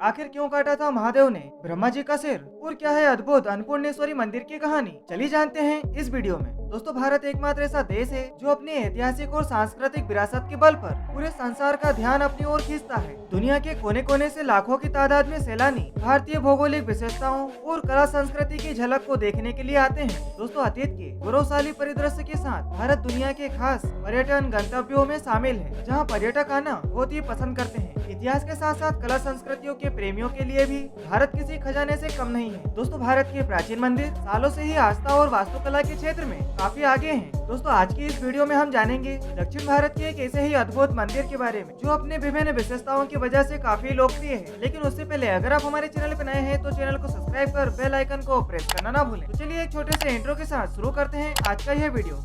आखिर क्यों काटा था महादेव ने ब्रह्मा जी का सिर, और क्या है अद्भुत अन्नपूर्णेश्वरी मंदिर की कहानी, चलिए जानते हैं इस वीडियो में। दोस्तों, भारत एकमात्र ऐसा देश है जो अपनी ऐतिहासिक और सांस्कृतिक विरासत के बल पर पूरे संसार का ध्यान अपनी ओर खींचता है। दुनिया के कोने कोने से लाखों की तादाद में सैलानी भारतीय भौगोलिक विशेषताओं और कला संस्कृति की झलक को देखने के लिए आते हैं। दोस्तों, अतीत के गौरवशाली परिदृश्य के साथ भारत दुनिया के खास पर्यटन गंतव्यों में शामिल है, जहां पर्यटक आना बहुत ही पसंद करते हैं। इतिहास के साथ साथ कला संस्कृतियों के प्रेमियों के लिए भी भारत किसी खजाने से कम नहीं है। दोस्तों, भारत के प्राचीन मंदिर सालों से ही आस्था और वास्तुकला के क्षेत्र में काफी आगे हैं। दोस्तों, आज की इस वीडियो में हम जानेंगे दक्षिण भारत के एक ऐसे ही अद्भुत मंदिर के बारे में जो अपने विभिन्न विशेषताओं की वजह से काफी लोकप्रिय है। लेकिन उससे पहले अगर आप हमारे चैनल पर नए हैं तो चैनल को सब्सक्राइब कर बेल आइकन को प्रेस करना ना भूलें। तो चलिए एक छोटे से इंट्रो के साथ शुरू करते हैं आज का यह वीडियो।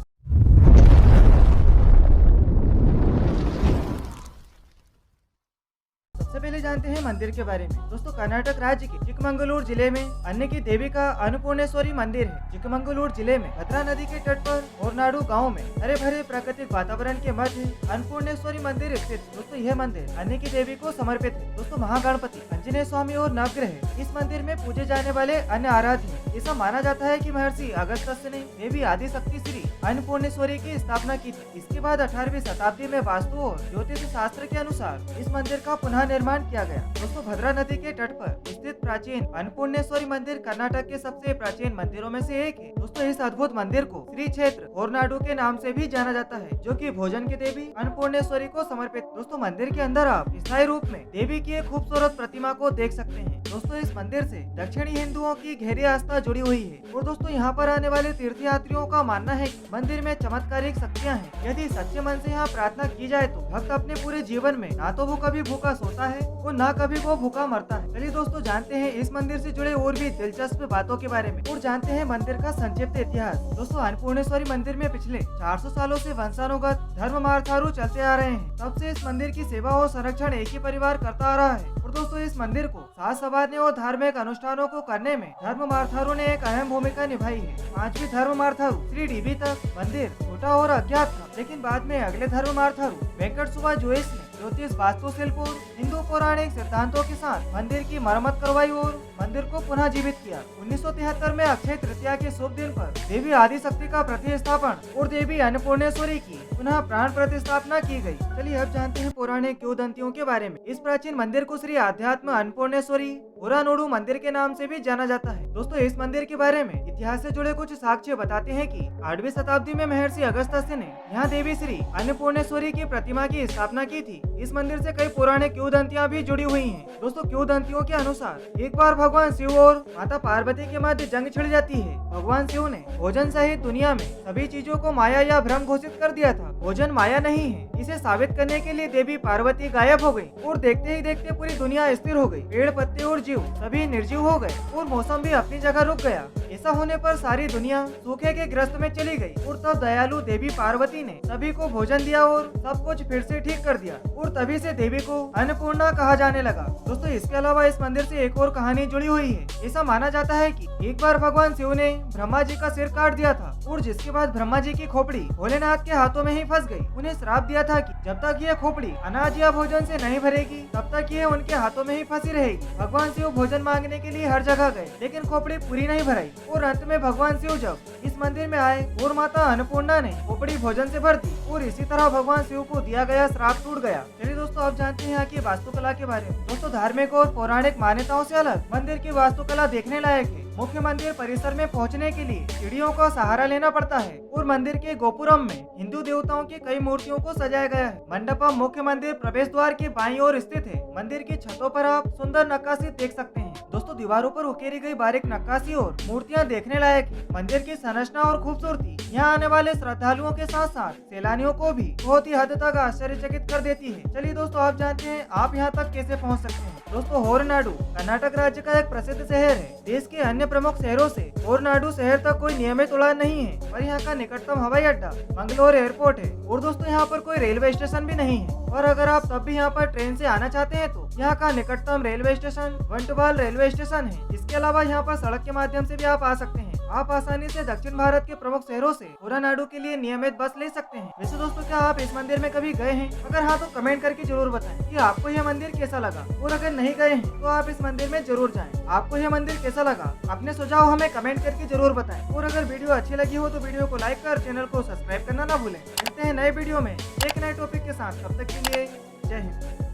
सबसे पहले जानते हैं मंदिर के बारे में। दोस्तों, कर्नाटक राज्य के चिकमंगलूर जिले में अन्य की देवी का अन्नपूर्णेश्वरी मंदिर है। चिकमंगलूर जिले में भद्रा नदी के तट पर होरनाडु गांव में हरे भरे प्राकृतिक वातावरण के मध्य अन्नपूर्णेश्वरी मंदिर स्थित। दोस्तों, यह मंदिर अन्य की देवी को समर्पित है। दोस्तों, महागणपति, आंजनेय स्वामी और नवग्रह इस मंदिर में पूजे जाने वाले अन्य आराध्य हैं। ऐसा माना जाता है कि महर्षि अगस्त्य ने देवी आदिशक्ति श्री अन्नपूर्णेश्वरी की स्थापना की थी। इसके बाद 18वीं शताब्दी में वास्तु और ज्योतिष शास्त्र के अनुसार इस मंदिर का पुनः निर्माण किया गया। दोस्तों, भद्रा नदी के तट पर स्थित प्राचीन अन्नपूर्णेश्वरी मंदिर कर्नाटक के सबसे प्राचीन मंदिरों में से एक है। दोस्तों, इस अद्भुत मंदिर को श्री क्षेत्र होरनाडु के नाम से भी जाना जाता है, जो कि भोजन की देवी अन्नपूर्णेश्वरी को समर्पित। दोस्तों, मंदिर के अंदर आप स्थायी रूप में देवी की एक खूबसूरत प्रतिमा को देख सकते हैं। दोस्तों, इस मंदिर से दक्षिणी हिंदुओं की गहरी आस्था जुड़ी हुई है। और दोस्तों, यहाँ पर आने वाले तीर्थयात्रियों का मानना है कि मंदिर में चमत्कारिक शक्तियाँ हैं। यदि सच्चे मन से यहाँ प्रार्थना की जाए तो भक्त अपने पूरे जीवन में ना तो वो कभी भूखा सोता है और ना कभी वो भूखा मरता है। चलिए दोस्तों, जानते हैं इस मंदिर से जुड़े और भी दिलचस्प बातों के बारे में और जानते हैं मंदिर का संक्षिप्त इतिहास। दोस्तों, अन्नपूर्णेश्वरी मंदिर में पिछले 400 सालों से वंशानुगत धर्म मार्थारू चलते आ रहे हैं। तब से इस मंदिर की सेवा और संरक्षण एक ही परिवार करता आ रहा है। और दोस्तों, इस मंदिर को साज संवारने और धार्मिक अनुष्ठानों को करने में धर्म मार्थारू ने एक अहम भूमिका निभाई है। 5वीं धर्म मार्थारू श्री डीबी तक मंदिर छोटा और अज्ञात था, लेकिन बाद में अगले धर्म मार्थारू वेंकट सुबा जोइस ने ज्योतिष, वास्तुशिल्प और हिंदू पौराणिक सिद्धांतों के साथ मंदिर की मरम्मत करवाई और मंदिर को पुनः जीवित किया। 1973 में अक्षय तृतीया के शुभ दिन पर देवी आदिशक्ति का प्रतिस्थापन और देवी अन्नपूर्णेश्वरी की पुनः प्राण प्रतिस्थापना की गई। चलिए अब जानते हैं पौराणिक किंवदंतियों के बारे में। इस प्राचीन मंदिर को श्री अध्यात्म अन्नपूर्णेश्वरी होरानोडु मंदिर के नाम से भी जाना जाता है। दोस्तों, इस मंदिर के बारे में इतिहास से जुड़े कुछ साक्ष्य बताते हैं कि 8वीं शताब्दी में महर्षि अगस्त्य ने यहाँ देवी श्री अन्नपूर्णेश्वरी की प्रतिमा की स्थापना की थी। इस मंदिर से कई पौराणिक किंवदंतियां भी जुड़ी हुई हैं। दोस्तों, किंवदंतियों के अनुसार एक बार भगवान शिव और माता पार्वती के मध्य जंग छिड़ जाती है। भगवान शिव ने भोजन सहित दुनिया में सभी चीजों को माया या भ्रम घोषित कर दिया था। भोजन माया नहीं है, इसे साबित करने के लिए देवी पार्वती गायब हो गयी और देखते ही देखते पूरी दुनिया स्थिर हो गयी। पेड़ पत्ते और जीव सभी निर्जीव हो गए और मौसम भी अपनी जगह रुक गया। ऐसा होने पर सारी दुनिया सूखे के ग्रस्त में चली गई और तब दयालु देवी पार्वती ने सभी को भोजन दिया और सब कुछ फिर से ठीक कर दिया और तभी से देवी को अन्नपूर्णा कहा जाने लगा। दोस्तों, इसके अलावा इस मंदिर से एक और कहानी जुड़ी हुई है। ऐसा माना जाता है कि एक बार भगवान शिव ने ब्रह्मा जी का सिर काट दिया था और जिसके बाद ब्रह्मा जी की खोपड़ी भोलेनाथ के हाथों में ही फंस गई। उन्हें श्राप दिया था कि जब तक ये खोपड़ी अनाज या भोजन से नहीं भरेगी तब तक ये उनके हाथों में ही फंसी रहेगी। भगवान शिव भोजन मांगने के लिए हर जगह गए, लेकिन खोपड़ी पूरी नहीं भराई और अंत में भगवान शिव जब इस मंदिर में आए और माता अन्नपूर्णा ने खोपड़ी भोजन से भर दी और इसी तरह भगवान शिव को दिया गया श्राप टूट गया। चलिए दोस्तों, अब जानते हैं यहाँ की वास्तुकला के बारे में। दोस्तों, धार्मिक और पौराणिक मान्यताओं से अलग मंदिर की वास्तुकला देखने लायक है। मुख्य मंदिर परिसर में पहुंचने के लिए सीढ़ियों का सहारा लेना पड़ता है और मंदिर के गोपुरम में हिंदू देवताओं की कई मूर्तियों को सजाया गया है। मंडपम मुख्य मंदिर प्रवेश द्वार के बाईं ओर स्थित है। मंदिर की छतों पर आप सुंदर नक्काशी देख सकते हैं। दोस्तों, दीवारों पर उकेरी गई बारीक नक्काशी और मूर्तियां देखने लायक है। मंदिर की संरचना और खूबसूरती यहाँ आने वाले श्रद्धालुओं के साथ साथ सैलानियों को भी बहुत ही हद तक आश्चर्यचकित कर देती है। चलिए दोस्तों, आप जानते हैं आप यहाँ तक कैसे पहुँच सकते हैं। दोस्तों, होरनाडु कर्नाटक राज्य का एक प्रसिद्ध शहर है। देश के अन्य प्रमुख शहरों से होरनाडु शहर तक कोई नियमित उड़ान नहीं है, पर यहाँ का निकटतम हवाई अड्डा मंगलोर एयरपोर्ट है। और दोस्तों, यहाँ पर कोई रेलवे स्टेशन भी नहीं है। और अगर आप तब भी यहाँ पर ट्रेन से आना चाहते हैं तो यहाँ का निकटतम रेलवे स्टेशन वंटवाल रेलवे स्टेशन है। इसके अलावा यहाँ पर सड़क के माध्यम से भी आप आ सकते हैं। आप आसानी से दक्षिण भारत के प्रमुख शहरों से होरानाडु के लिए नियमित बस ले सकते हैं। वैसे दोस्तों, क्या आप इस मंदिर में कभी गए हैं? अगर हाँ तो कमेंट करके जरूर बताएं कि आपको यह मंदिर कैसा लगा, और अगर नहीं गए हैं तो आप इस मंदिर में जरूर जाएं। आपको यह मंदिर कैसा लगा, अपने सुझाव हमें कमेंट करके जरूर बताएं। और अगर वीडियो अच्छी लगी हो तो वीडियो को लाइक कर चैनल को सब्सक्राइब करना ना भूलें। मिलते हैं नए वीडियो में एक नए टॉपिक के साथ, तब तक के लिए जय हिंद।